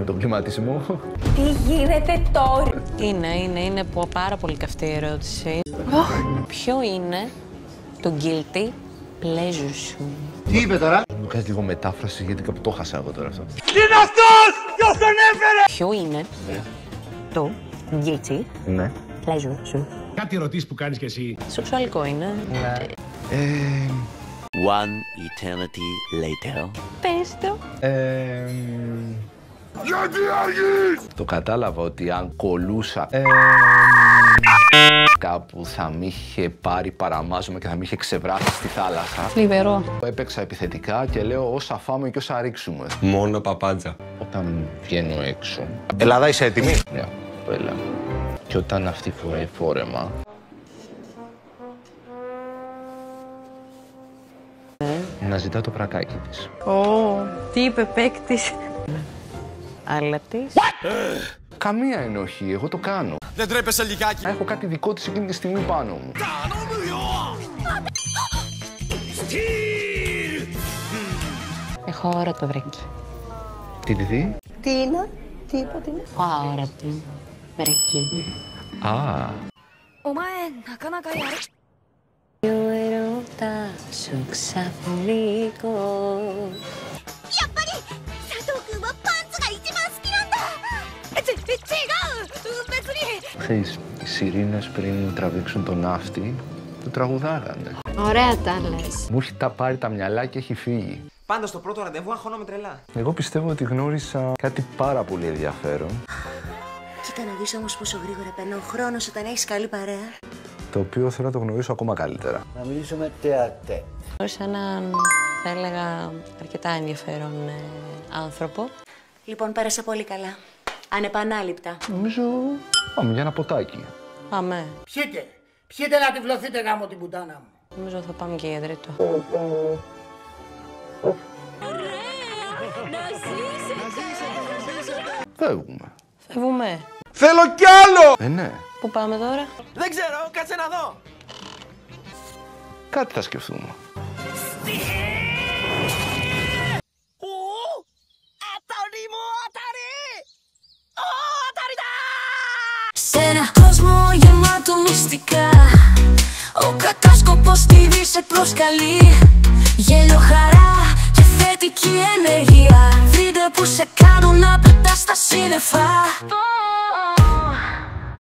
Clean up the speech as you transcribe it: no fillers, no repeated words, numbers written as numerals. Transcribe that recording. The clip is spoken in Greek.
τον κλιματισμό. Τι γίνεται τώρα? Είναι πάρα πολύ καυτή η ερώτηση. Ποιο είναι το guilty pleasure σου? Τι είπε τώρα? Μου κάνεις λίγο μετάφραση γιατί κάπου το χάσα εγώ τώρα αυτό. Τι είναι αυτός! Ποιος τον έφερε! Ποιο είναι το guilty pleasure σου? Κάτι ερωτήσεις που κάνεις κι εσύ. Σεξουαλικό είναι. Ναι. One eternity later. Πες το. Γιατί αργείς! Το κατάλαβα ότι αν κολούσα κάπου θα μ' είχε πάρει παραμάζωμα και θα μ' είχε ξεβράσει στη θάλασσα. Θλιβερό. Έπαιξα επιθετικά και λέω όσα φάμε και όσα ρίξουμε. Μόνο παπάντζα. Όταν βγαίνω έξω. Ελλάδα, είσαι έτοιμη? Ναι, το έλεγα. Και όταν αυτή φοράει φόρεμα. Να ζητά το βρακάκι της. Τι είπε παίκτης. Αλλά της. Καμία ενοχή, εγώ το κάνω. Δεν τρέπεσαι λιγάκι. Έχω κάτι δικό της εκείνη τη στιγμή πάνω μου. Έχω όρατο βρέκι. Τι δει? Τι είναι? Τι είπα, τι είναι? Όρατη βρέκι. Α. Ο έρωτας σου ξαφνικό. Ξέρεις, οι σιρήνες πριν τραβήξουν τον ναύτη, το τραγουδάγανε. Ωραία τα λες. Μου έχει τα πάρει τα μυαλά και έχει φύγει. Πάντα στο πρώτο ραντεβού αγχώνομαι τρελά. Εγώ πιστεύω ότι γνώρισα κάτι πάρα πολύ ενδιαφέρον. Κοίτα να δεις όμως πόσο γρήγορα περνά ο χρόνος όταν έχεις καλή παρέα. Το οποίο θέλω να το γνωρίσω ακόμα καλύτερα. Να μιλήσουμε τεατέ. Γνώρισα έναν, θα έλεγα, αρκετά ενδιαφέρον άνθρωπο. Λοιπόν, πέρασα πολύ καλά. Ανεπανάληπτα. Νομίζω πάμε για ένα ποτάκι. Πάμε. Πιείτε να τυφλωθείτε γάμο την πουτάνα μου. Νομίζω θα πάμε και για τρίτο. Φεύγουμε. Φεύγουμε. Θέλω κι άλλο! Ναι. Πού πάμε τώρα? Δεν ξέρω, κάτσε να δω. Κάτι θα σκεφτούμε. Σε ένα κόσμο γεμάτο μυστικά, ο κατάσκοπος στη δύση σε προσκαλεί. Γέλιο, χαρά και θετική ενέργεια, βρείτε που σε κάνουν να πετάς στα σύννεφα.